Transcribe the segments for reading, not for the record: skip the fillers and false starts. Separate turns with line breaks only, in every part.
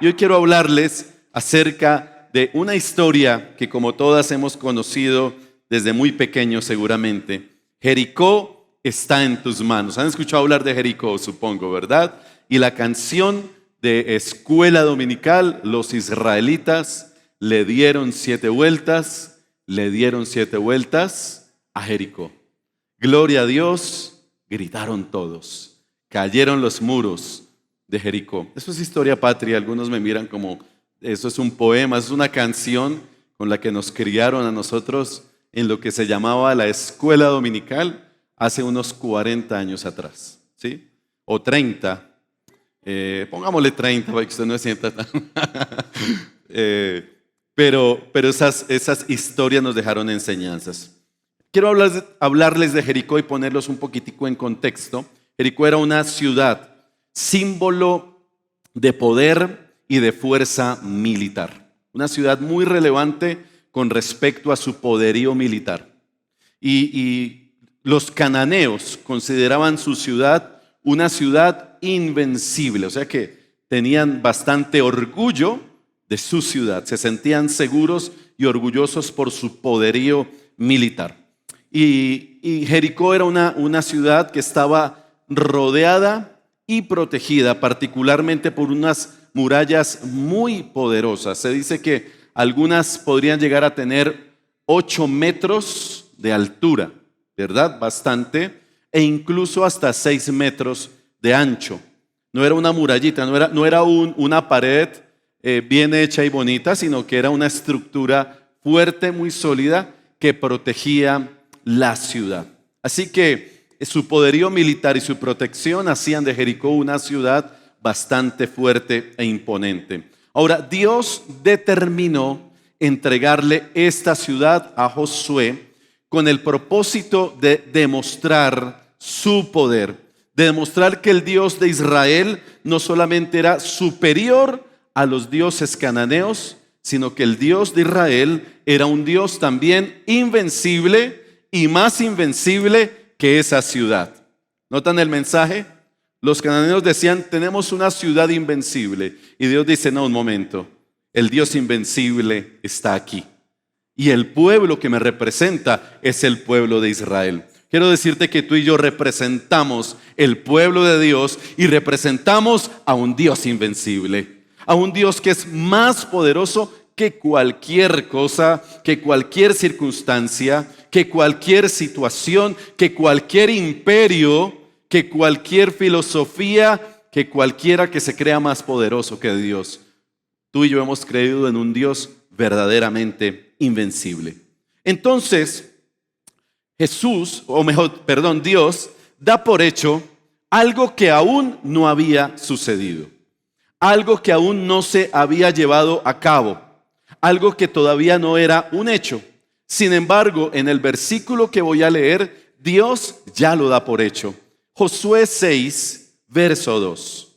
Y hoy quiero hablarles acerca de una historia que, como todas, hemos conocido desde muy pequeños seguramente. Jericó está en tus manos. ¿Han escuchado hablar de Jericó, supongo, verdad? Y la canción de escuela dominical, los israelitas le dieron 7 vueltas a Jericó. Gloria a Dios, gritaron todos. Cayeron los muros de Jericó. Eso es historia patria. Algunos me miran como, eso es un poema, es una canción con la que nos criaron a nosotros en lo que se llamaba la escuela dominical hace unos 40 años atrás, ¿sí? O 30. Pongámosle 30 para que usted no se sienta tan... pero esas historias nos dejaron enseñanzas. Quiero hablarles de Jericó y ponerlos un poquitico en contexto. Jericó era una ciudad, símbolo de poder y de fuerza militar. Una ciudad muy relevante con respecto a su poderío militar. Y los cananeos consideraban su ciudad una ciudad invencible, o sea que tenían bastante orgullo de su ciudad, se sentían seguros y orgullosos por su poderío militar. Y Jericó era una ciudad que estaba rodeada y protegida, particularmente por unas murallas muy poderosas. Se dice que algunas podrían llegar a tener 8 metros de altura, ¿verdad? Bastante. E incluso hasta 6 metros de ancho. No era una murallita, no era una pared bien hecha y bonita, sino que era una estructura fuerte, muy sólida, que protegía la ciudad. Así que su poderío militar y su protección hacían de Jericó una ciudad bastante fuerte e imponente. Ahora, Dios determinó entregarle esta ciudad a Josué con el propósito de demostrar su poder, de demostrar que el Dios de Israel no solamente era superior a los dioses cananeos, sino que el Dios de Israel era un Dios también invencible y más invencible que esa ciudad. ¿Notan el mensaje? Los cananeos decían, tenemos una ciudad invencible. Y Dios dice, no, un momento, el Dios invencible está aquí. Y el pueblo que me representa es el pueblo de Israel. Quiero decirte que tú y yo representamos el pueblo de Dios y representamos a un Dios invencible, a un Dios que es más poderoso que cualquier cosa, que cualquier circunstancia, que cualquier situación, que cualquier imperio, que cualquier filosofía, que cualquiera que se crea más poderoso que Dios. Tú y yo hemos creído en un Dios verdaderamente invencible. Entonces, Dios da por hecho algo que aún no había sucedido, algo que aún no se había llevado a cabo, algo que todavía no era un hecho. Sin embargo, en el versículo que voy a leer, Dios ya lo da por hecho. Josué 6, verso 2.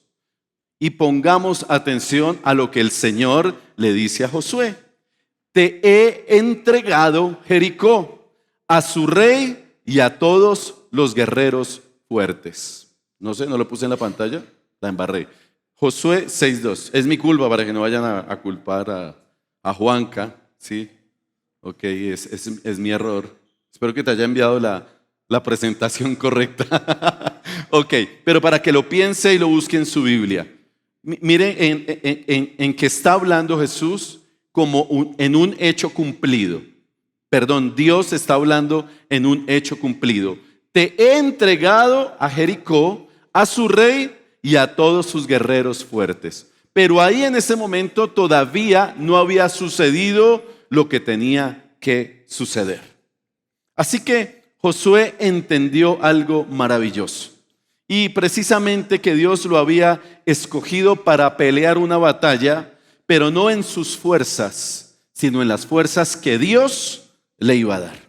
Y pongamos atención a lo que el Señor le dice a Josué. Te he entregado Jericó, a su rey y a todos los guerreros fuertes. No sé, no lo puse en la pantalla, la embarré. Josué 6:2. Es mi culpa para que no vayan a culpar a Juanca, ¿sí? Ok, es mi error. Espero que te haya enviado la presentación correcta. Ok, pero para que lo piense y lo busque en su Biblia. Miren en que está hablando Jesús como en un hecho cumplido. Perdón, Dios está hablando en un hecho cumplido. Te he entregado a Jericó, a su rey y a todos sus guerreros fuertes. Pero ahí en ese momento todavía no había sucedido lo que tenía que suceder. Así que Josué entendió algo maravilloso. Y precisamente que Dios lo había escogido para pelear una batalla, pero no en sus fuerzas, sino en las fuerzas que Dios le iba a dar.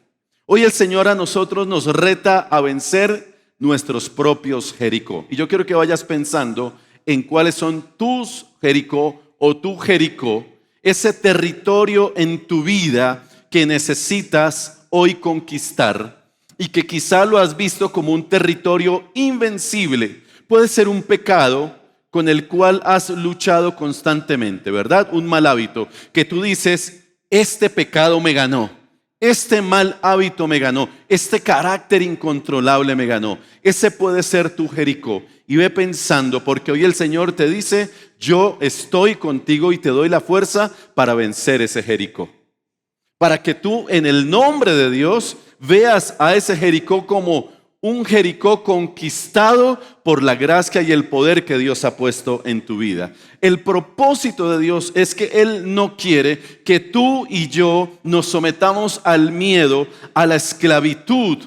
Hoy el Señor a nosotros nos reta a vencer nuestros propios Jericó. Y yo quiero que vayas pensando en cuáles son tus Jericó o tu Jericó, ese territorio en tu vida que necesitas hoy conquistar y que quizá lo has visto como un territorio invencible. Puede ser un pecado con el cual has luchado constantemente, ¿verdad? Un mal hábito que tú dices, este pecado me ganó, este mal hábito me ganó, este carácter incontrolable me ganó. Ese puede ser tu Jericó. Y ve pensando, porque hoy el Señor te dice, yo estoy contigo y te doy la fuerza para vencer ese Jericó. Para que tú en el nombre de Dios veas a ese Jericó como un Jericó conquistado por la gracia y el poder que Dios ha puesto en tu vida. El propósito de Dios es que Él no quiere que tú y yo nos sometamos al miedo, a la esclavitud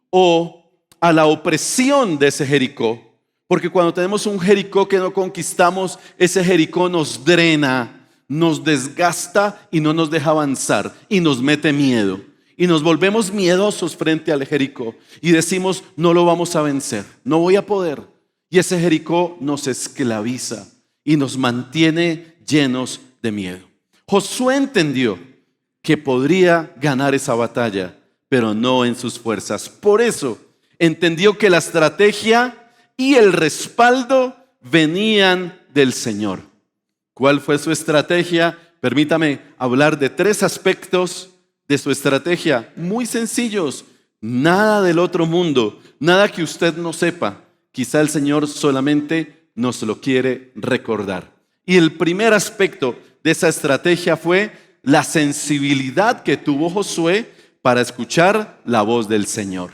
o a la opresión de ese Jericó. Porque cuando tenemos un Jericó que no conquistamos, ese Jericó nos drena, nos desgasta y no nos deja avanzar y nos mete miedo. Y nos volvemos miedosos frente al Jericó y decimos, no lo vamos a vencer, no voy a poder. Y ese Jericó nos esclaviza y nos mantiene llenos de miedo. Josué entendió que podría ganar esa batalla, pero no en sus fuerzas. Por eso entendió que la estrategia y el respaldo venían del Señor. ¿Cuál fue su estrategia? Permítame hablar de 3 aspectos de su estrategia, muy sencillos, nada del otro mundo, nada que usted no sepa. Quizá el Señor solamente nos lo quiere recordar. Y el primer aspecto de esa estrategia fue la sensibilidad que tuvo Josué para escuchar la voz del Señor.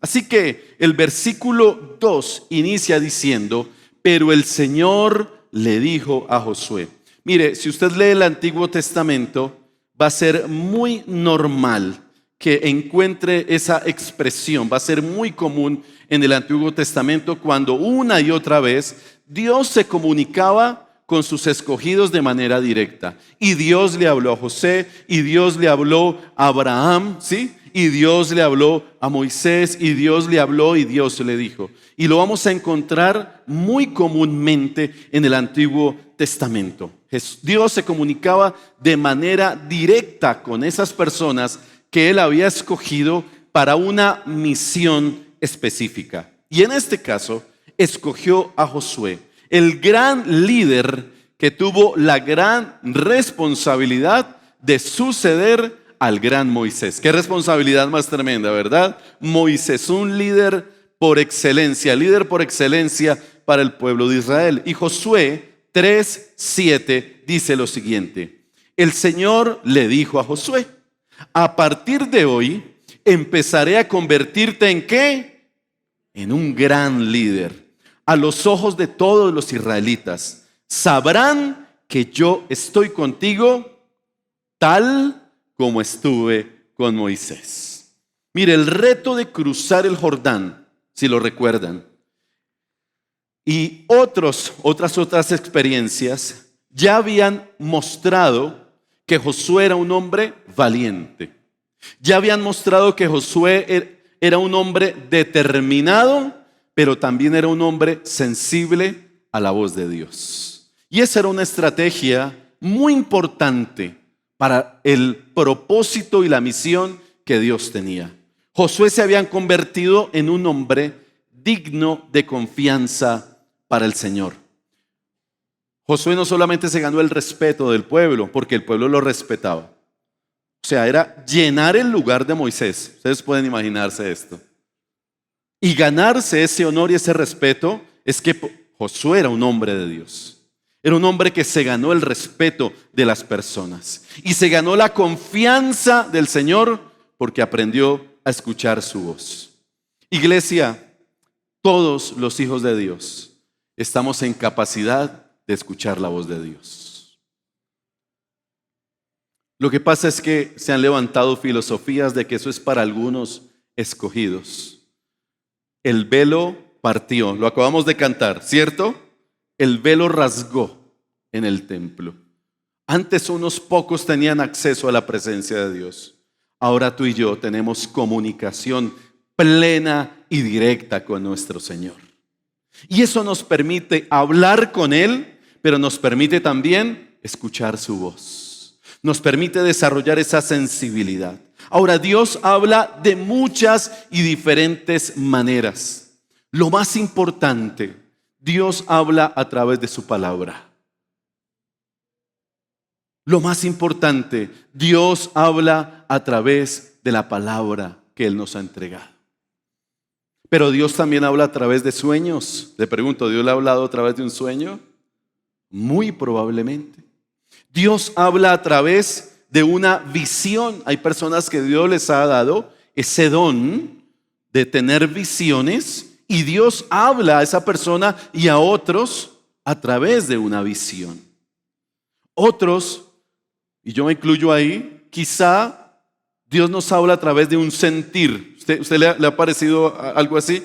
Así que el versículo 2 inicia diciendo, pero el Señor le dijo a Josué. Mire, si usted lee el Antiguo Testamento, va a ser muy normal que encuentre esa expresión. Va a ser muy común en el Antiguo Testamento cuando una y otra vez Dios se comunicaba con sus escogidos de manera directa. Y Dios le habló a José, y Dios le habló a Abraham, ¿sí? Y Dios le habló a Moisés, y Dios le habló y Dios le dijo. Y lo vamos a encontrar muy comúnmente en el Antiguo Testamento. Dios se comunicaba de manera directa con esas personas que Él había escogido para una misión específica. Y en este caso, escogió a Josué, el gran líder que tuvo la gran responsabilidad de suceder al gran Moisés. Qué responsabilidad más tremenda, ¿verdad? Moisés, un líder por excelencia para el pueblo de Israel. Y Josué 3:7 dice lo siguiente: el Señor le dijo a Josué, a partir de hoy empezaré a convertirte ¿en qué? En un gran líder. A los ojos de todos los israelitas sabrán que yo estoy contigo tal como estuve con Moisés. Mire, el reto de cruzar el Jordán, si lo recuerdan, y otras experiencias ya habían mostrado que Josué era un hombre valiente. Ya habían mostrado que Josué era un hombre determinado, pero también era un hombre sensible a la voz de Dios. Y esa era una estrategia muy importante para el propósito y la misión que Dios tenía. Josué se había convertido en un hombre digno de confianza para el Señor. Josué no solamente se ganó el respeto del pueblo, porque el pueblo lo respetaba. O sea, era llenar el lugar de Moisés. Ustedes pueden imaginarse esto. Y ganarse ese honor y ese respeto es que Josué era un hombre de Dios. Era un hombre que se ganó el respeto de las personas. Y se ganó la confianza del Señor porque aprendió a escuchar su voz. Iglesia, todos los hijos de Dios estamos en capacidad de escuchar la voz de Dios. Lo que pasa es que se han levantado filosofías de que eso es para algunos escogidos. El velo partió, lo acabamos de cantar, ¿cierto? El velo rasgó en el templo. Antes unos pocos tenían acceso a la presencia de Dios. Ahora tú y yo tenemos comunicación plena y directa con nuestro Señor. Y eso nos permite hablar con Él, pero nos permite también escuchar su voz. Nos permite desarrollar esa sensibilidad. Ahora, Dios habla de muchas y diferentes maneras. Lo más importante Dios habla a través de su palabra. Lo más importante, Dios habla a través de la palabra que Él nos ha entregado. Pero Dios también habla a través de sueños. Le pregunto, ¿Dios le ha hablado a través de un sueño? Muy probablemente. Dios habla a través de una visión. Hay personas que Dios les ha dado ese don de tener visiones y Dios habla a esa persona y a otros a través de una visión. Otros, y yo me incluyo ahí, quizá Dios nos habla a través de un sentir. ¿Usted le ha parecido algo así?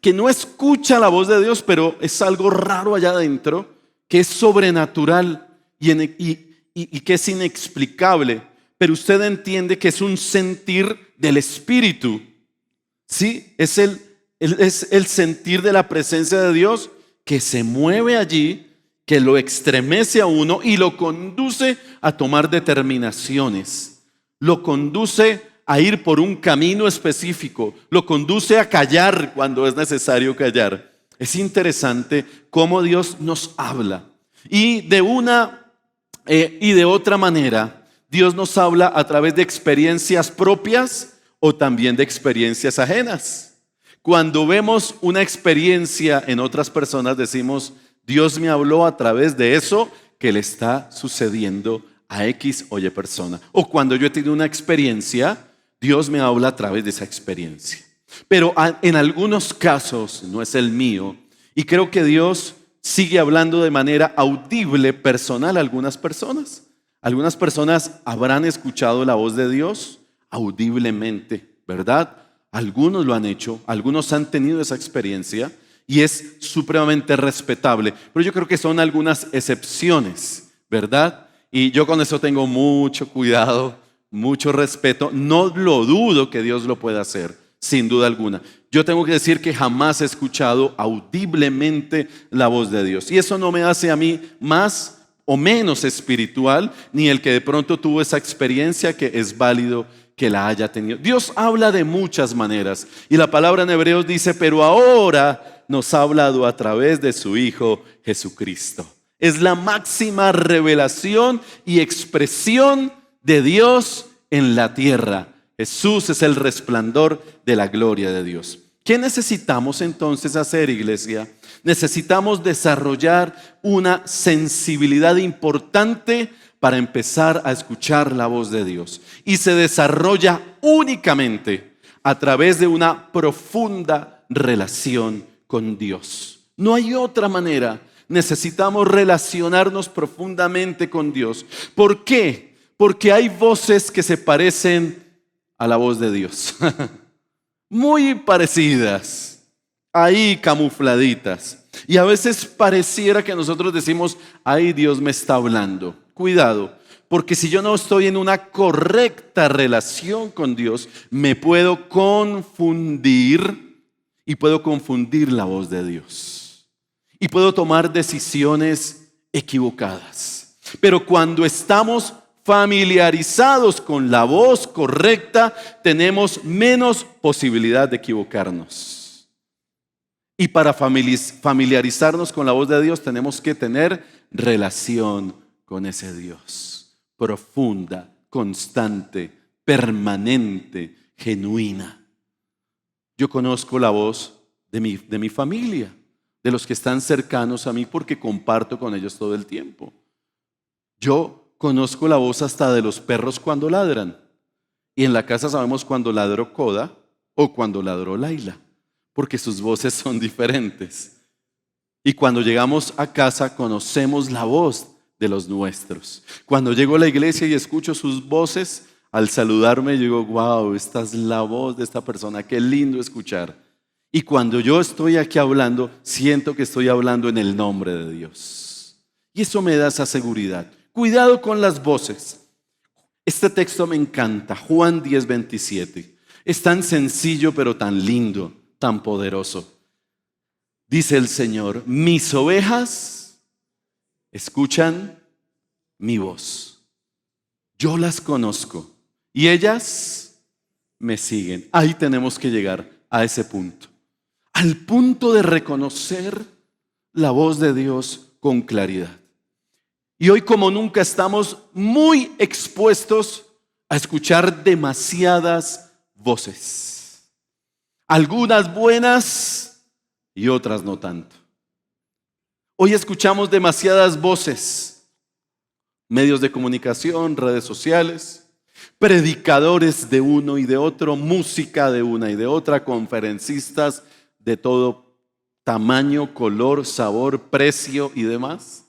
Que no escucha la voz de Dios, pero es algo raro allá adentro, que es sobrenatural y que es inexplicable. Pero usted entiende que es un sentir del Espíritu. ¿Sí? Es el sentir de la presencia de Dios que se mueve allí, que lo estremece a uno y lo conduce a tomar determinaciones. Lo conduce a ir por un camino específico. Lo conduce a callar cuando es necesario callar. Es interesante cómo Dios nos habla. Y de una y de otra manera, Dios nos habla a través de experiencias propias o también de experiencias ajenas. Cuando vemos una experiencia en otras personas, decimos, Dios me habló a través de eso que le está sucediendo a X o Y persona. O cuando yo he tenido una experiencia, Dios me habla a través de esa experiencia. Pero en algunos casos, no es el mío, y creo que Dios sigue hablando de manera audible, personal a algunas personas. Algunas personas habrán escuchado la voz de Dios audiblemente, ¿verdad? Algunos lo han hecho, algunos han tenido esa experiencia y es supremamente respetable. Pero yo creo que son algunas excepciones, ¿verdad? Y yo con eso tengo mucho cuidado, mucho respeto. No lo dudo que Dios lo pueda hacer, sin duda alguna. Yo tengo que decir que jamás he escuchado audiblemente la voz de Dios. Y eso no me hace a mí más o menos espiritual, ni el que de pronto tuvo esa experiencia, que es válido que la haya tenido. Dios habla de muchas maneras. Y la palabra en Hebreos dice, pero ahora nos ha hablado a través de su Hijo Jesucristo. Es la máxima revelación y expresión de Dios en la tierra. Jesús es el resplandor de la gloria de Dios. ¿Qué necesitamos entonces hacer, iglesia? Necesitamos desarrollar una sensibilidad importante para empezar a escuchar la voz de Dios. Y se desarrolla únicamente a través de una profunda relación con Dios. No hay otra manera. Necesitamos relacionarnos profundamente con Dios. ¿Por qué? Porque hay voces que se parecen a la voz de Dios. Muy parecidas, ahí camufladitas. Y a veces pareciera que nosotros decimos, ay, Dios me está hablando. Cuidado, porque si yo no estoy en una correcta relación con Dios, me puedo confundir y puedo confundir la voz de Dios. Y puedo tomar decisiones equivocadas. Pero cuando estamos familiarizados con la voz correcta, tenemos menos posibilidad de equivocarnos. Y para familiarizarnos con la voz de Dios, tenemos que tener relación con ese Dios, profunda, constante, permanente, genuina. Yo conozco la voz de mi familia, de los que están cercanos a mí, porque comparto con ellos todo el tiempo. Yo conozco la voz hasta de los perros cuando ladran. Y en la casa sabemos cuando ladró Coda o cuando ladró Laila, porque sus voces son diferentes. Y cuando llegamos a casa conocemos la voz de los nuestros. Cuando llego a la iglesia y escucho sus voces, al saludarme yo digo, wow, esta es la voz de esta persona, qué lindo escuchar. Y cuando yo estoy aquí hablando, siento que estoy hablando en el nombre de Dios. Y eso me da esa seguridad. Cuidado con las voces. Este texto me encanta, Juan 10:27. Es tan sencillo pero tan lindo, tan poderoso. Dice el Señor, mis ovejas escuchan mi voz. Yo las conozco y ellas me siguen. Ahí tenemos que llegar a ese punto. Al punto de reconocer la voz de Dios con claridad. Y hoy como nunca estamos muy expuestos a escuchar demasiadas voces. Algunas buenas y otras no tanto. Hoy escuchamos demasiadas voces. Medios de comunicación, redes sociales, predicadores de uno y de otro, música de una y de otra, conferencistas de todo tamaño, color, sabor, precio y demás.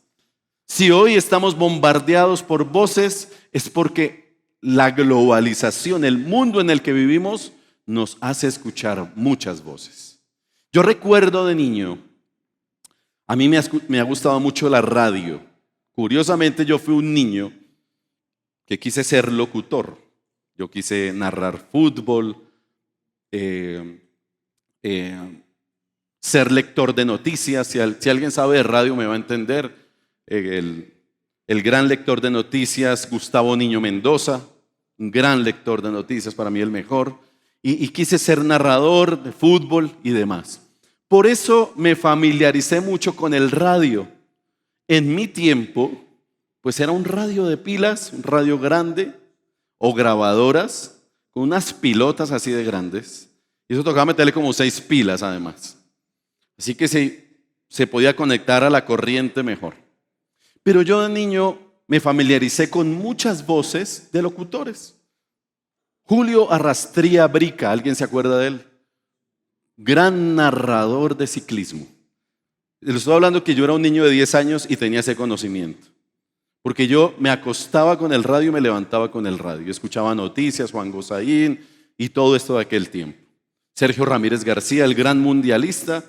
Si hoy estamos bombardeados por voces, es porque la globalización, el mundo en el que vivimos, nos hace escuchar muchas voces. Yo recuerdo de niño, a mí me ha gustado mucho la radio. Curiosamente, yo fui un niño que quise ser locutor. Yo quise narrar fútbol, ser lector de noticias. Si alguien sabe de radio me va a entender. El gran lector de noticias, Gustavo Niño Mendoza, un gran lector de noticias, para mí el mejor. Y quise ser narrador de fútbol y demás. Por eso me familiaricé mucho con el radio. En mi tiempo, pues era un radio de pilas, un radio grande, o grabadoras, con unas pilotas así de grandes. Y eso tocaba meterle como 6 pilas además. Así que se podía conectar a la corriente mejor. Pero yo de niño me familiaricé con muchas voces de locutores. Julio Arrastría Brica, ¿alguien se acuerda de él? Gran narrador de ciclismo. Les estoy hablando que yo era un niño de 10 años y tenía ese conocimiento. Porque yo me acostaba con el radio y me levantaba con el radio. Escuchaba noticias, Juan Gosaín y todo esto de aquel tiempo. Sergio Ramírez García, el gran mundialista,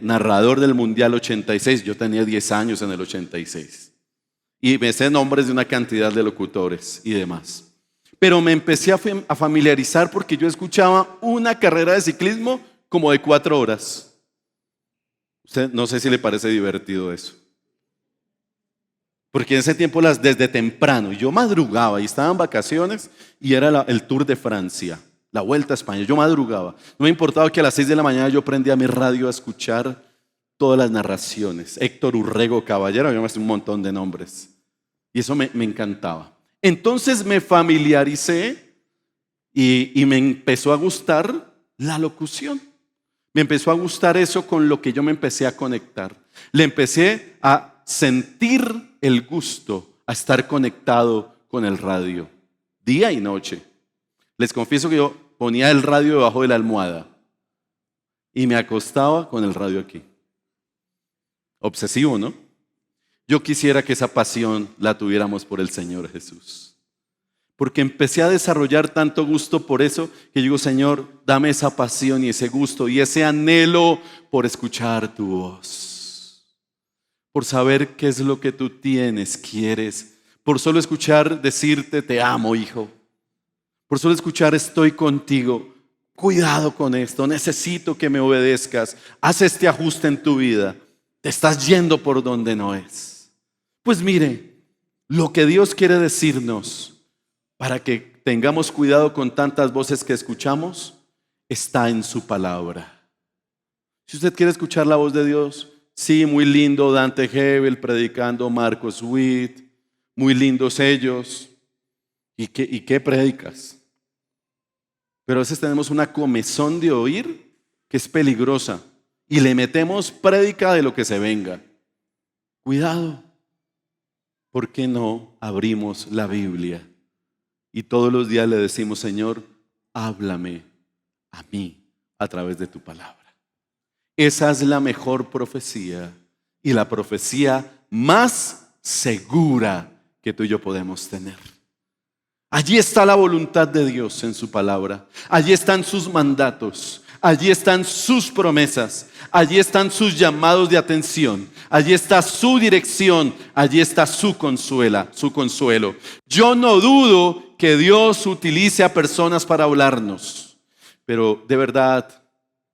narrador del Mundial 86. Yo tenía 10 años en el 86. Y me sé nombres de una cantidad de locutores y demás. Pero me empecé a familiarizar porque yo escuchaba una carrera de ciclismo como de 4 horas. Usted, no sé si le parece divertido eso. Porque en ese tiempo desde temprano, yo madrugaba y estaba en vacaciones y era el Tour de Francia, la Vuelta a España. Yo madrugaba. No me importaba que a las 6 de la mañana yo prendía mi radio a escuchar todas las narraciones. Héctor Urrego Caballero, yo me sé un montón de nombres. Y eso me encantaba. Entonces me familiaricé y me empezó a gustar la locución. Me empezó a gustar eso con lo que yo me empecé a conectar. Le empecé a sentir el gusto, a estar conectado con el radio, día y noche. Les confieso que yo ponía el radio debajo de la almohada y me acostaba con el radio aquí. Obsesivo, ¿no? Yo quisiera que esa pasión la tuviéramos por el Señor Jesús. Porque empecé a desarrollar tanto gusto por eso que digo, Señor, dame esa pasión y ese gusto y ese anhelo por escuchar tu voz. Por saber qué es lo que tú tienes, quieres. Por solo escuchar decirte, te amo, hijo. Por solo escuchar, estoy contigo. Cuidado con esto, necesito que me obedezcas. Haz este ajuste en tu vida. Te estás yendo por donde no es. Pues mire, lo que Dios quiere decirnos para que tengamos cuidado con tantas voces que escuchamos, está en su palabra. Si usted quiere escuchar la voz de Dios, sí, muy lindo Dante Hebel predicando, Marcos Witt, muy lindos ellos. ¿Y qué predicas? Pero a veces tenemos una comezón de oír que es peligrosa y le metemos prédica de lo que se venga. Cuidado, ¿por qué no abrimos la Biblia? Y todos los días le decimos, Señor, háblame a mí a través de tu palabra. Esa es la mejor profecía y la profecía más segura que tú y yo podemos tener. Allí está la voluntad de Dios en su palabra. Allí están sus mandatos. Allí están sus promesas. Allí están sus llamados de atención. Allí está su dirección. Allí está su consuelo. Yo no dudo que Dios utilice a personas para hablarnos. Pero de verdad,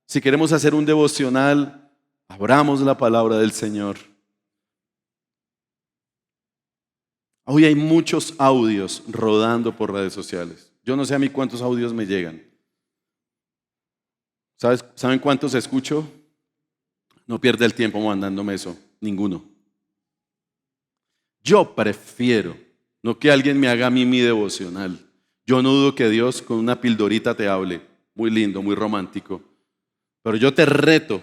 si queremos hacer un devocional, abramos la palabra del Señor. Hoy hay muchos audios rodando por redes sociales. Yo no sé a mí cuántos audios me llegan. ¿Saben cuántos escucho? No pierda el tiempo mandándome eso, ninguno. Yo prefiero, no que alguien me haga a mí mi devocional. Yo no dudo que Dios con una pildorita te hable, muy lindo, muy romántico. Pero yo te reto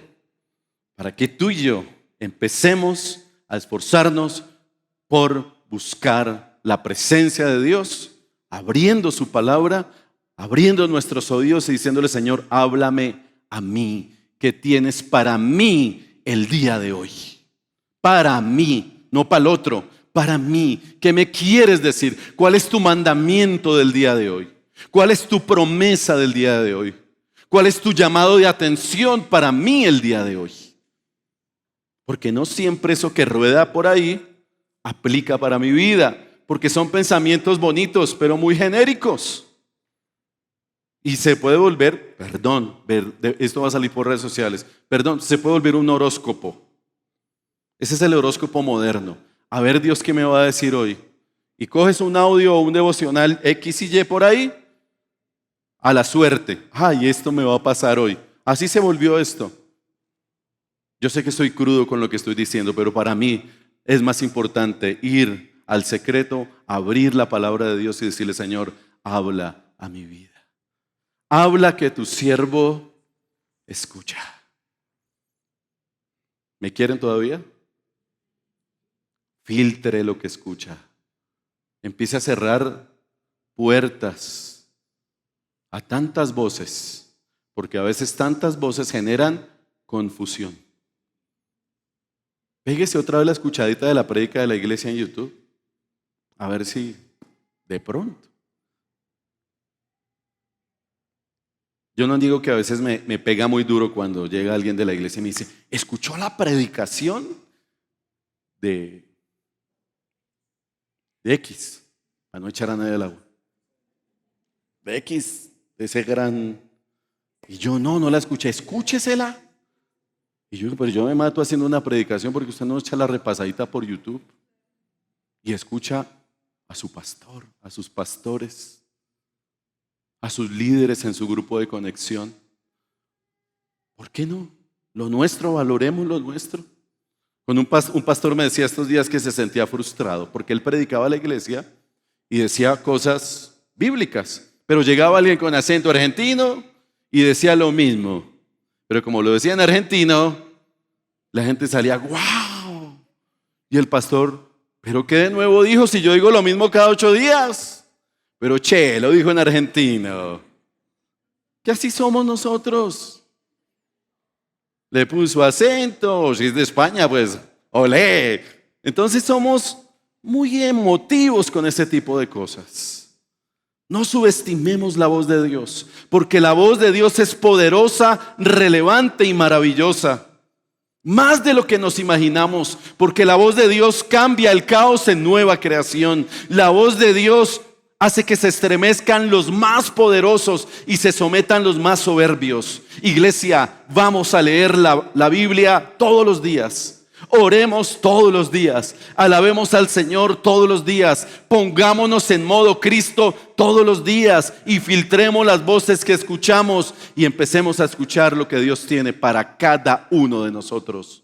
para que tú y yo empecemos a esforzarnos por buscar la presencia de Dios, abriendo su palabra, abriendo nuestros oídos y diciéndole: Señor, háblame a mí. ¿Qué tienes para mí el día de hoy? Para mí, no para el otro, para mí. ¿Qué me quieres decir? ¿Cuál es tu mandamiento del día de hoy? ¿Cuál es tu promesa del día de hoy? ¿Cuál es tu llamado de atención para mí el día de hoy? Porque no siempre eso que rueda por ahí aplica para mi vida, porque son pensamientos bonitos, pero muy genéricos. Y se puede volver, esto va a salir por redes sociales, se puede volver un horóscopo. Ese es el horóscopo moderno. A ver, Dios, ¿qué me va a decir hoy? Y coges un audio o un devocional X y Y por ahí, a la suerte. Ay, esto me va a pasar hoy. Así se volvió esto. Yo sé que estoy crudo con lo que estoy diciendo, pero para mí es más importante ir al secreto, abrir la palabra de Dios y decirle: Señor, habla a mi vida. Habla, que tu siervo escucha. ¿Me quieren todavía? Filtre lo que escucha. Empiece a cerrar puertas a tantas voces, porque a veces tantas voces generan confusión. Pégese otra vez la escuchadita de la prédica de la iglesia en YouTube, a ver si de pronto. Yo no digo que a veces me pega muy duro cuando llega alguien de la iglesia y me dice: ¿escuchó la predicación de X? Para no echar a nadie al agua. De X, de ese gran... Y yo no la escuché. Escúchesela. Y yo digo: pero yo me mato haciendo una predicación, porque usted no echa la repasadita por YouTube y escucha a su pastor, a sus pastores, a sus líderes en su grupo de conexión. ¿Por qué no? Lo nuestro, valoremos lo nuestro. Un pastor me decía estos días que se sentía frustrado porque él predicaba a la iglesia y decía cosas bíblicas, pero llegaba alguien con acento argentino y decía lo mismo, pero como lo decía en argentino, la gente salía: ¡wow! Y el pastor: ¿pero qué de nuevo dijo si yo digo lo mismo cada 8 días? Pero lo dijo en argentino. Que así somos nosotros. Le puso acento, si es de España, pues olé. Entonces somos muy emotivos con ese tipo de cosas. No subestimemos la voz de Dios, porque la voz de Dios es poderosa, relevante y maravillosa. Más de lo que nos imaginamos, porque la voz de Dios cambia el caos en nueva creación. La voz de Dios hace que se estremezcan los más poderosos y se sometan los más soberbios. Iglesia, vamos a leer la Biblia todos los días. Oremos todos los días. Alabemos al Señor todos los días. Pongámonos en modo Cristo todos los días y filtremos las voces que escuchamos y empecemos a escuchar lo que Dios tiene para cada uno de nosotros.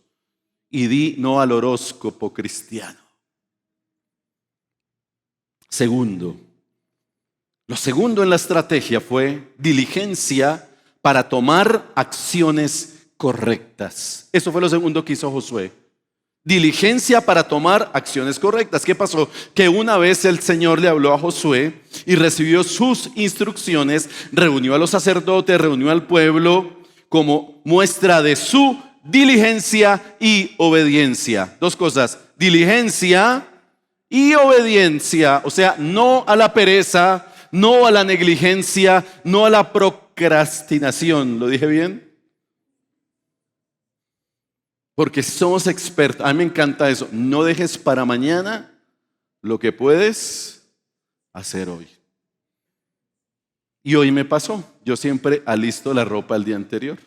Y di no al horóscopo cristiano. Lo segundo en la estrategia fue diligencia para tomar acciones correctas. Eso fue lo segundo que hizo Josué. Diligencia para tomar acciones correctas. ¿Qué pasó? Que una vez el Señor le habló a Josué y recibió sus instrucciones, reunió a los sacerdotes, reunió al pueblo como muestra de su diligencia y obediencia. Dos cosas: diligencia y obediencia. O sea, no a la pereza, no a la negligencia, no a la procrastinación. ¿Lo dije bien? Porque somos expertos. A mí me encanta eso. No dejes para mañana lo que puedes hacer hoy. Y hoy me pasó. Yo siempre alisto la ropa el día anterior.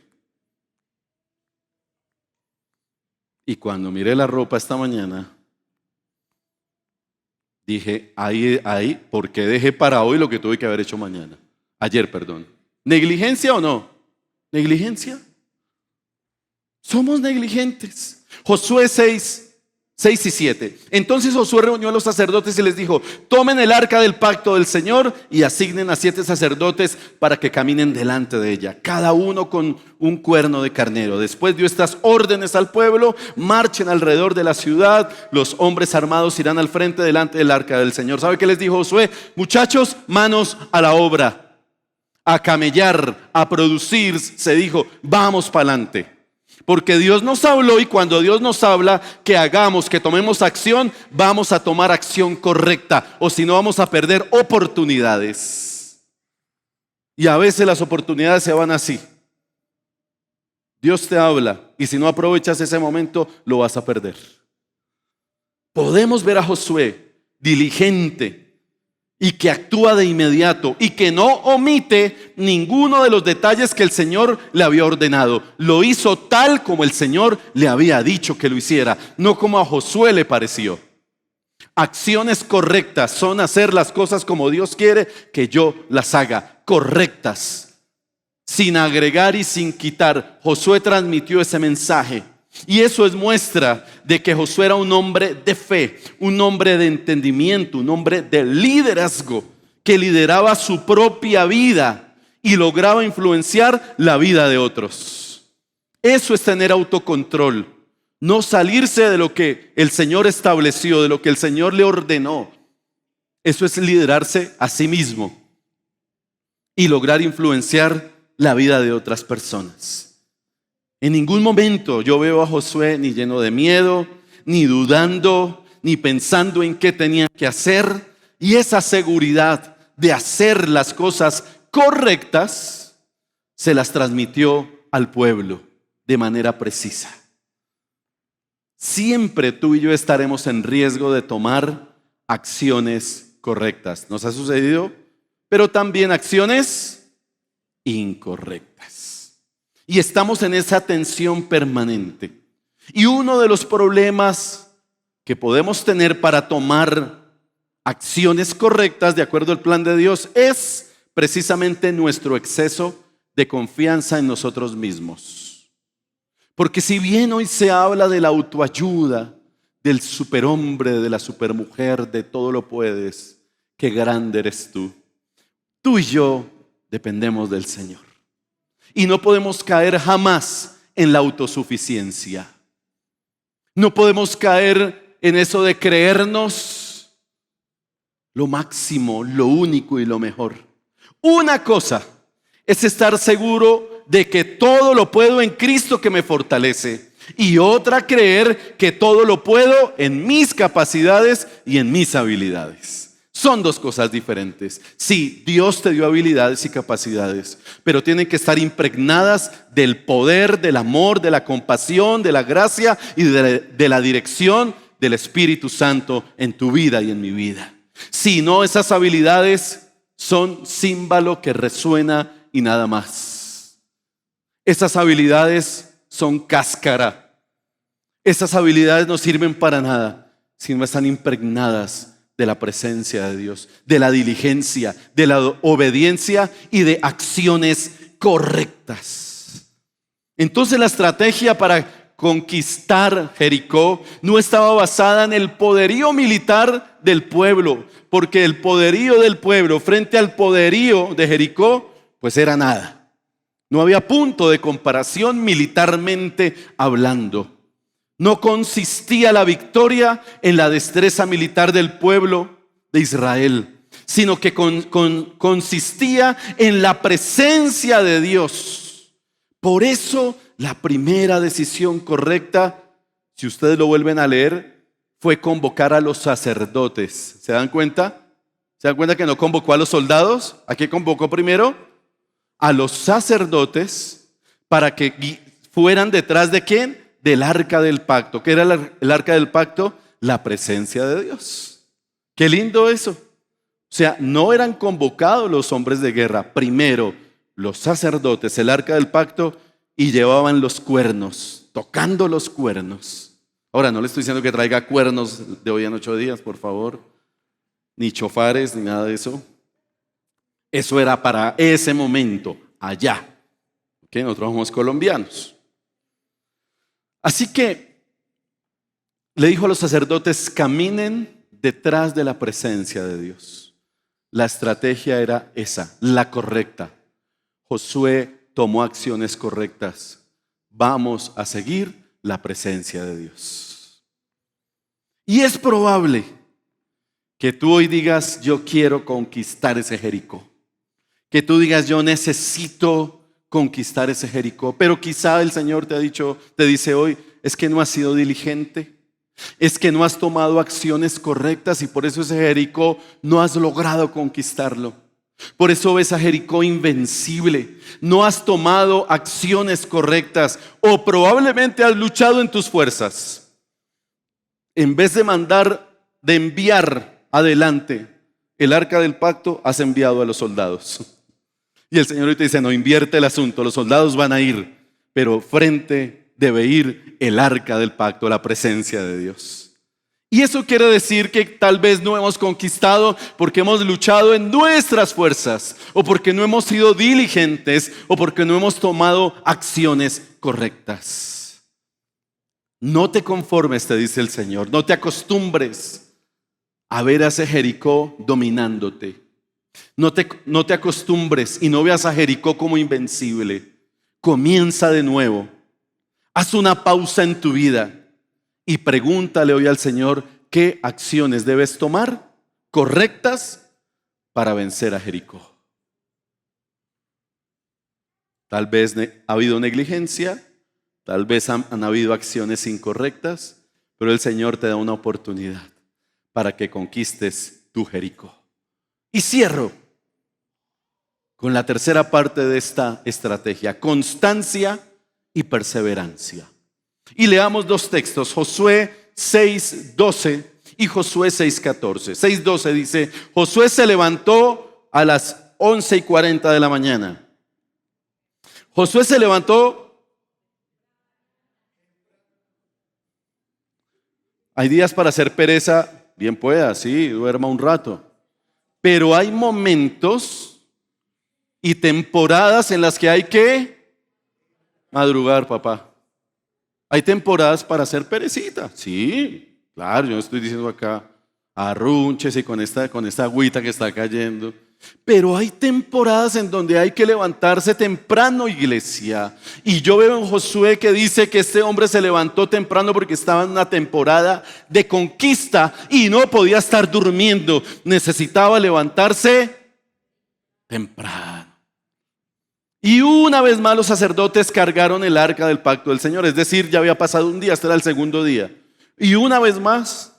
Y cuando miré la ropa esta mañana, dije: ahí, ¿por qué dejé para hoy lo que tuve que haber hecho mañana? Ayer, perdón. ¿Negligencia o no? ¿Negligencia? Somos negligentes. Josué 6 y 7. Entonces Josué reunió a los sacerdotes y les dijo: tomen el arca del pacto del Señor y asignen a 7 sacerdotes para que caminen delante de ella, cada uno con un cuerno de carnero. Después dio estas órdenes al pueblo: marchen alrededor de la ciudad, los hombres armados irán al frente delante del arca del Señor. ¿Sabe qué les dijo Josué? Muchachos, manos a la obra, a camellar, a producir. Se dijo: vamos para adelante. Porque Dios nos habló, y cuando Dios nos habla que hagamos, que tomemos acción, vamos a tomar acción correcta, o si no vamos a perder oportunidades. Y a veces las oportunidades se van así. Dios te habla y si no aprovechas ese momento lo vas a perder. Podemos ver a Josué diligente y que actúa de inmediato y que no omite ninguno de los detalles que el Señor le había ordenado. Lo hizo tal como el Señor le había dicho que lo hiciera, no como a Josué le pareció. Acciones correctas son hacer las cosas como Dios quiere que yo las haga, correctas, sin agregar y sin quitar. Josué transmitió ese mensaje. Y eso es muestra de que Josué era un hombre de fe, un hombre de entendimiento, un hombre de liderazgo, que lideraba su propia vida y lograba influenciar la vida de otros. Eso es tener autocontrol, no salirse de lo que el Señor estableció, de lo que el Señor le ordenó. Eso es liderarse a sí mismo y lograr influenciar la vida de otras personas. En ningún momento yo veo a Josué ni lleno de miedo, ni dudando, ni pensando en qué tenía que hacer. Y esa seguridad de hacer las cosas correctas se las transmitió al pueblo de manera precisa. Siempre tú y yo estaremos en riesgo de tomar acciones correctas. ¿Nos ha sucedido? Pero también acciones incorrectas. Y estamos en esa tensión permanente. Y uno de los problemas que podemos tener para tomar acciones correctas de acuerdo al plan de Dios es precisamente nuestro exceso de confianza en nosotros mismos. Porque si bien hoy se habla de la autoayuda, del superhombre, de la supermujer, de todo lo puedes, qué grande eres tú. Tú y yo dependemos del Señor. Y no podemos caer jamás en la autosuficiencia. No podemos caer en eso de creernos lo máximo, lo único y lo mejor. Una cosa es estar seguro de que todo lo puedo en Cristo que me fortalece. Y otra, creer que todo lo puedo en mis capacidades y en mis habilidades. Son dos cosas diferentes. Sí, Dios te dio habilidades y capacidades, pero tienen que estar impregnadas del poder, del amor, de la compasión, de la gracia y de la dirección del Espíritu Santo en tu vida y en mi vida. Si no, esas habilidades son címbalo que resuena y nada más. Esas habilidades son cáscara. Esas habilidades no sirven para nada si no están impregnadas de la presencia de Dios, de la diligencia, de la obediencia y de acciones correctas. Entonces la estrategia para conquistar Jericó no estaba basada en el poderío militar del pueblo, porque el poderío del pueblo frente al poderío de Jericó, pues era nada. No había punto de comparación militarmente hablando. No consistía la victoria en la destreza militar del pueblo de Israel, sino que consistía en la presencia de Dios. Por eso la primera decisión correcta, si ustedes lo vuelven a leer, fue convocar a los sacerdotes. ¿Se dan cuenta? ¿Se dan cuenta que no convocó a los soldados? ¿A qué convocó primero? A los sacerdotes para que fueran detrás de ¿quién? Del arca del pacto. ¿Qué era el arca del pacto? La presencia de Dios. Qué lindo eso. O sea, no eran convocados los hombres de guerra. Primero, los sacerdotes, el arca del pacto, y llevaban los cuernos, tocando los cuernos. Ahora, no le estoy diciendo que traiga cuernos de hoy en 8 días, por favor. Ni chofares, ni nada de eso. Eso era para ese momento, allá. ¿Okay? Nosotros somos colombianos. Así que le dijo a los sacerdotes, caminen detrás de la presencia de Dios. La estrategia era esa, la correcta. Josué tomó acciones correctas. Vamos a seguir la presencia de Dios. Y es probable que tú hoy digas, yo quiero conquistar ese Jericó. Que tú digas, yo necesito conquistar ese Jericó. Pero quizá el Señor te dice hoy, es que no has sido diligente. Es que no has tomado acciones correctas y por eso ese Jericó no has logrado conquistarlo. Por eso ves a Jericó invencible. No has tomado acciones correctas o probablemente has luchado en tus fuerzas. En vez de enviar adelante el arca del pacto, has enviado a los soldados. Y el Señor hoy te dice, no, invierte el asunto, los soldados van a ir, pero frente debe ir el arca del pacto, la presencia de Dios. Y eso quiere decir que tal vez no hemos conquistado porque hemos luchado en nuestras fuerzas, o porque no hemos sido diligentes, o porque no hemos tomado acciones correctas. No te conformes, te dice el Señor, no te acostumbres a ver a ese Jericó dominándote. No te acostumbres y no veas a Jericó como invencible. Comienza de nuevo. Haz una pausa en tu vida y pregúntale hoy al Señor qué acciones debes tomar correctas para vencer a Jericó. Tal vez ha habido negligencia, tal vez han habido acciones incorrectas, pero el Señor te da una oportunidad para que conquistes tu Jericó. Y cierro con la tercera parte de esta estrategia: constancia y perseverancia. Y leamos dos textos, Josué 6:12 y Josué 6:14. 6:12 dice, Josué se levantó a las 11:40 de la mañana. Josué se levantó. Hay días para hacer pereza, bien pueda, sí, duerma un rato. Pero hay momentos y temporadas en las que hay que madrugar, papá. Hay temporadas para hacer perecita. Sí, claro, yo no estoy diciendo acá, arrúnchese con esta agüita que está cayendo. Pero hay temporadas en donde hay que levantarse temprano, iglesia. Y yo veo en Josué que dice que este hombre se levantó temprano porque estaba en una temporada de conquista y no podía estar durmiendo. Necesitaba levantarse temprano. Y una vez más los sacerdotes cargaron el arca del pacto del Señor. Es decir, ya había pasado un día, este era el segundo día. Y una vez más,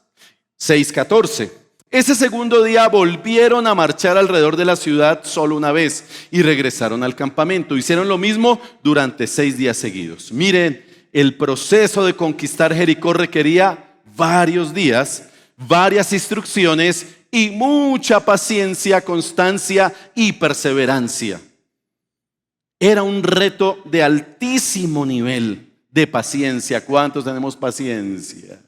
6:14. Ese segundo día volvieron a marchar alrededor de la ciudad solo una vez y regresaron al campamento. Hicieron lo mismo durante 6 días seguidos. Miren, el proceso de conquistar Jericó requería varios días, varias instrucciones y mucha paciencia, constancia y perseverancia. Era un reto de altísimo nivel de paciencia. ¿Cuántos tenemos paciencia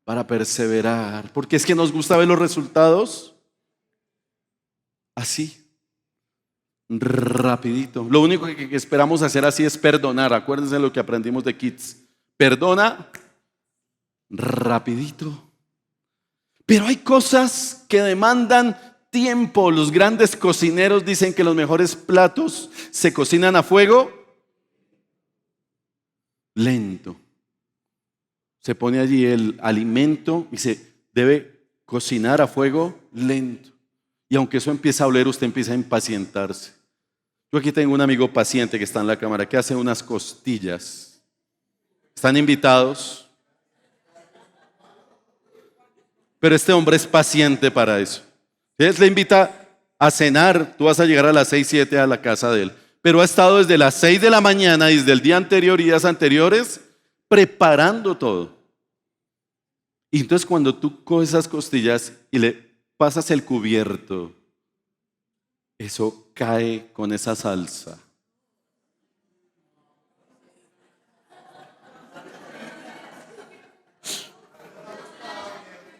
para perseverar? Porque es que nos gusta ver los resultados así, rapidito. Lo único que esperamos hacer así es perdonar. Acuérdense de lo que aprendimos de Kids. Perdona rapidito. Pero hay cosas que demandan tiempo. Los grandes cocineros dicen que los mejores platos se cocinan a fuego lento. Se pone allí el alimento y se debe cocinar a fuego lento. Y aunque eso empieza a oler, usted empieza a impacientarse. Yo aquí tengo un amigo paciente que está en la cámara que hace unas costillas. Están invitados. Pero este hombre es paciente para eso. Él le invita a cenar, tú vas a llegar a las 6, 7 a la casa de él. Pero ha estado desde las 6 de la mañana, desde el día anterior y días anteriores, preparando todo. Y entonces cuando tú coges esas costillas y le pasas el cubierto, eso cae con esa salsa.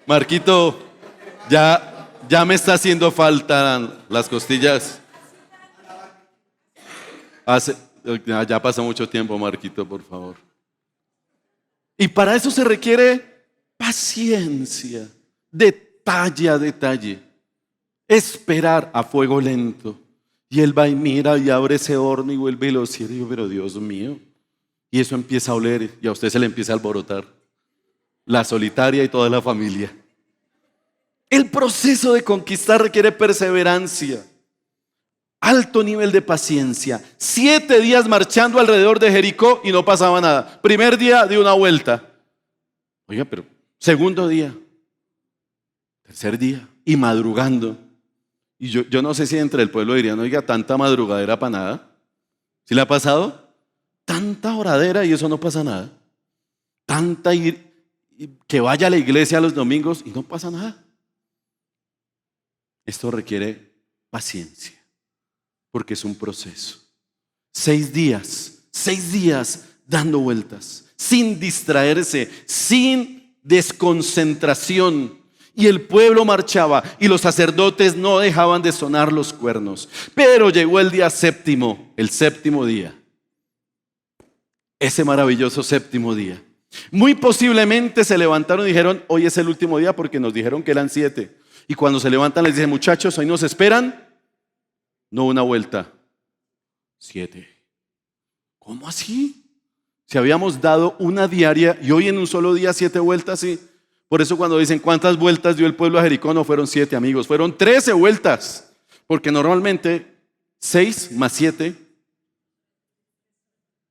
Marquito, ya me está haciendo falta las costillas. Ya pasó mucho tiempo, Marquito, por favor. Y para eso se requiere paciencia, detalle a detalle, esperar a fuego lento. Y él va y mira y abre ese horno y vuelve y lo cierra. Y yo, pero Dios mío. Y eso empieza a oler y a usted se le empieza a alborotar. La solitaria y toda la familia. El proceso de conquistar requiere perseverancia, alto nivel de paciencia. 7 días marchando alrededor de Jericó y no pasaba nada. Primer día de una vuelta. Oiga, pero segundo día, tercer día y madrugando. Y yo no sé si entre el pueblo dirían, oiga, tanta madrugadera para nada. ¿Sí le ha pasado? Tanta oradera y eso no pasa nada. Tanta que vaya a la iglesia los domingos y no pasa nada. Esto requiere paciencia, porque es un proceso. 6 días dando vueltas, sin distraerse, sin desconcentración. Y el pueblo marchaba y los sacerdotes no dejaban de sonar los cuernos. Pero llegó el día séptimo, el séptimo día. Ese maravilloso séptimo día. Muy posiblemente se levantaron y dijeron, hoy es el último día porque nos dijeron que eran 7. Y cuando se levantan les dicen, muchachos, hoy nos esperan, no una vuelta, 7. ¿Cómo así? Si habíamos dado una diaria y hoy en un solo día 7 vueltas, sí. Por eso cuando dicen cuántas vueltas dio el pueblo a Jericó, no fueron 7, amigos, fueron 13 vueltas. Porque normalmente 6 más 7,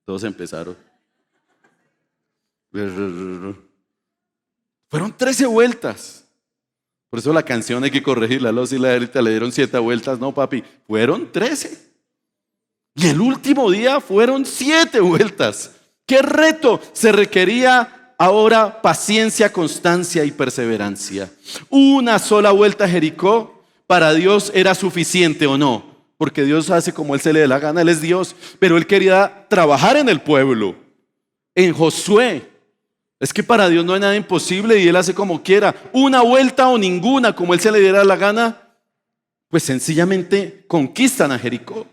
todos empezaron. Fueron 13 vueltas. Por eso la canción hay que corregirla. Los y la Erita le dieron 7 vueltas. No, papi, fueron 13. Y el último día fueron 7 vueltas. ¡Qué reto! Se requería ahora paciencia, constancia y perseverancia. Una sola vuelta a Jericó para Dios era suficiente, ¿o no? Porque Dios hace como Él se le dé la gana, Él es Dios. Pero Él quería trabajar en el pueblo. En Josué. Es que para Dios no hay nada imposible y Él hace como quiera. Una vuelta o ninguna, como Él se le diera la gana, pues sencillamente conquistan a Jericó.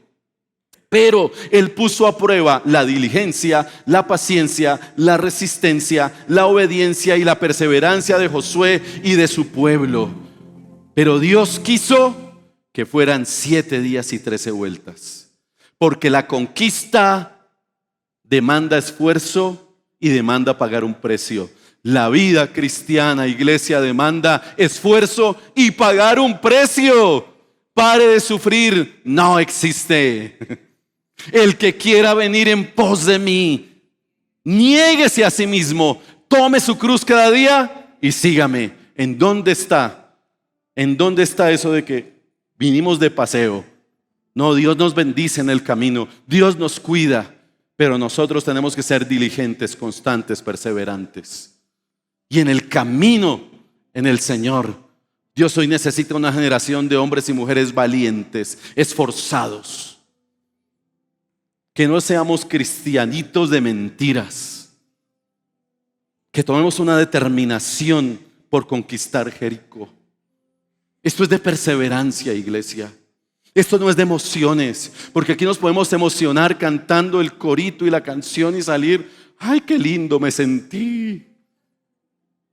Pero Él puso a prueba la diligencia, la paciencia, la resistencia, la obediencia y la perseverancia de Josué y de su pueblo. Pero Dios quiso que fueran 7 días y 13 vueltas. Porque la conquista demanda esfuerzo y demanda pagar un precio. La vida cristiana, iglesia, demanda esfuerzo y pagar un precio. Pare de sufrir, no existe. El que quiera venir en pos de mí, niéguese a sí mismo, tome su cruz cada día y sígame. ¿En dónde está? ¿En dónde está eso de que vinimos de paseo? No, Dios nos bendice en el camino, Dios nos cuida. Pero nosotros tenemos que ser diligentes, constantes, perseverantes. Y en el camino, en el Señor, Dios hoy necesita una generación de hombres y mujeres valientes, esforzados. Que no seamos cristianitos de mentiras. Que tomemos una determinación por conquistar Jericó. Esto es de perseverancia, iglesia. Esto no es de emociones, porque aquí nos podemos emocionar cantando el corito y la canción y salir, ¡ay, qué lindo me sentí!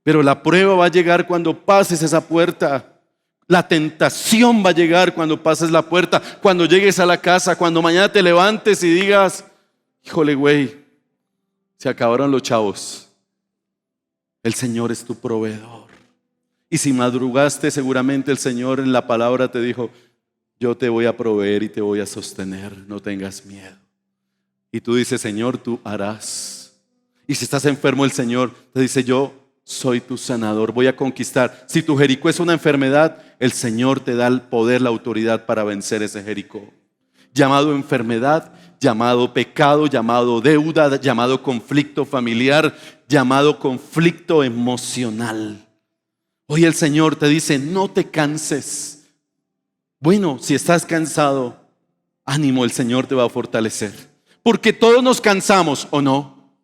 Pero la prueba va a llegar cuando pases esa puerta. La tentación va a llegar cuando pases la puerta, cuando llegues a la casa, cuando mañana te levantes y digas, híjole, güey, se acabaron los chavos. El Señor es tu proveedor. Y si madrugaste, seguramente el Señor en la palabra te dijo, yo te voy a proveer y te voy a sostener, no tengas miedo. Y tú dices, Señor, tú harás. Y si estás enfermo, el Señor te dice, yo soy tu sanador, voy a conquistar. Si tu Jericó es una enfermedad, el Señor te da el poder, la autoridad para vencer ese Jericó. Llamado enfermedad, llamado pecado, llamado deuda, llamado conflicto familiar, llamado conflicto emocional. Hoy el Señor te dice, no te canses. Bueno, si estás cansado, ánimo, el Señor te va a fortalecer. Porque todos nos cansamos, ¿o no?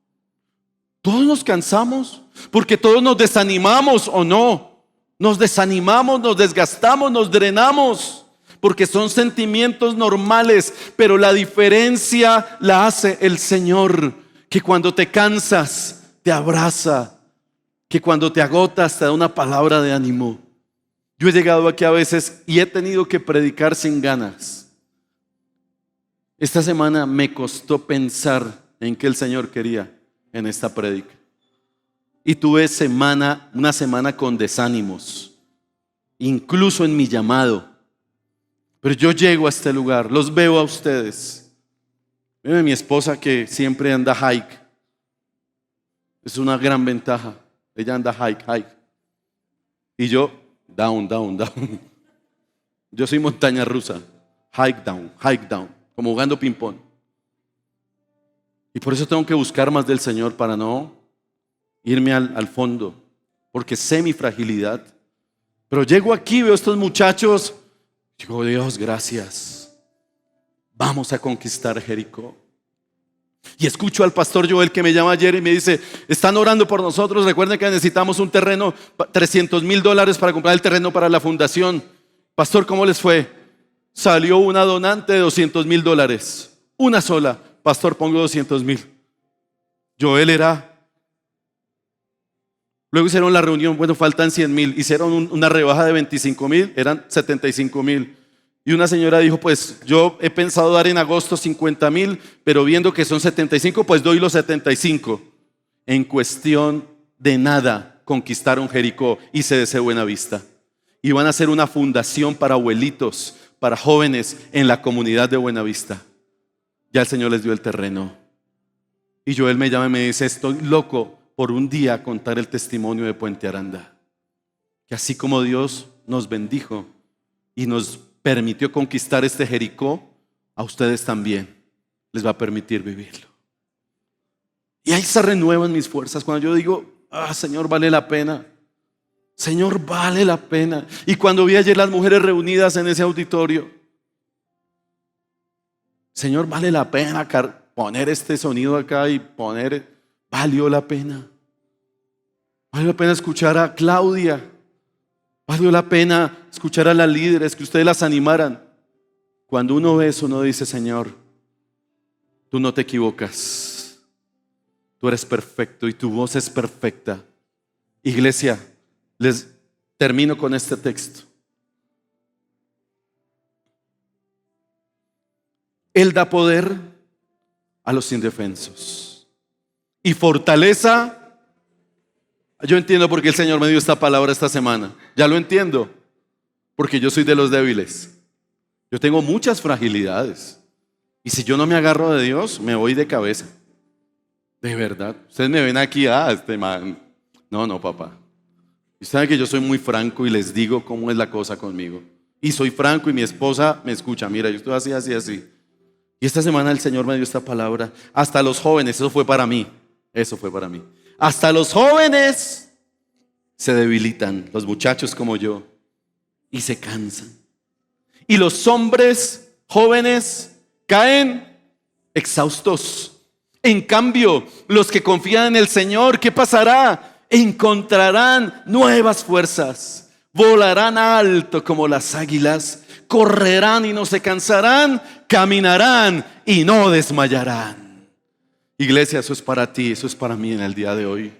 Todos nos cansamos, porque todos nos desanimamos, ¿o no? Nos desanimamos, nos desgastamos, nos drenamos, porque son sentimientos normales, pero la diferencia la hace el Señor, que cuando te cansas, te abraza, que cuando te agotas te da una palabra de ánimo. Yo he llegado aquí a veces y he tenido que predicar sin ganas. Esta semana me costó pensar en qué el Señor quería en esta prédica. Y tuve una semana con desánimos, incluso en mi llamado. Pero yo llego a este lugar, los veo a ustedes. Mire, mi esposa que siempre anda hike. Es una gran ventaja. Ella anda hike. Y yo, down. Yo soy montaña rusa. Hike down. Como jugando ping pong. Y por eso tengo que buscar más del Señor para no irme al fondo. Porque sé mi fragilidad. Pero llego aquí, veo a estos muchachos. Digo, Dios, gracias. Vamos a conquistar Jericó. Y escucho al pastor Joel que me llama ayer y me dice, están orando por nosotros, recuerden que necesitamos un terreno, $300,000 para comprar el terreno para la fundación. Pastor, ¿cómo les fue? Salió una donante de $200,000, una sola. Pastor, pongo 200,000. Joel era. Luego hicieron la reunión, bueno, faltan 100,000. Hicieron una rebaja de 25,000, eran 75,000. Y una señora dijo, pues yo he pensado dar en agosto 50,000, pero viendo que son 75, pues doy los 75. En cuestión de nada conquistaron Jericó y CDC Buenavista. Y van a hacer una fundación para abuelitos, para jóvenes en la comunidad de Buenavista. Ya el Señor les dio el terreno. Y Joel me llama y me dice, estoy loco por un día contar el testimonio de Puente Aranda. Que así como Dios nos bendijo y nos permitió conquistar este Jericó, a ustedes también les va a permitir vivirlo. Y ahí se renuevan mis fuerzas cuando yo digo, Señor, vale la pena. Señor, vale la pena. Y cuando vi ayer las mujeres reunidas en ese auditorio, Señor, vale la pena poner este sonido acá y valió la pena. Valió la pena escuchar a Claudia. Valió la pena escuchar a las líderes, que ustedes las animaran. Cuando uno ve eso, uno dice, Señor, tú no te equivocas. Tú eres perfecto y tu voz es perfecta. Iglesia, les termino con este texto. Él da poder a los indefensos y fortaleza. Yo entiendo por qué el Señor me dio esta palabra esta semana. Ya lo entiendo. Porque yo soy de los débiles. Yo tengo muchas fragilidades. Y si yo no me agarro de Dios, me voy de cabeza. De verdad. Ustedes me ven aquí, este man. No, papá. Y saben que yo soy muy franco y les digo cómo es la cosa conmigo. Y soy franco y mi esposa me escucha. Mira, yo estoy así. Y esta semana el Señor me dio esta palabra. Hasta los jóvenes, eso fue para mí. Hasta los jóvenes se debilitan, los muchachos como yo, y se cansan. Y los hombres jóvenes caen exhaustos. En cambio, los que confían en el Señor, ¿qué pasará? Encontrarán nuevas fuerzas, volarán alto como las águilas, correrán y no se cansarán, caminarán y no desmayarán. Iglesia, eso es para ti, eso es para mí en el día de hoy.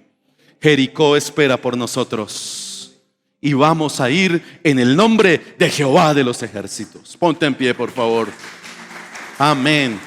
Jericó espera por nosotros y vamos a ir en el nombre de Jehová de los ejércitos. Ponte en pie, por favor. Amén.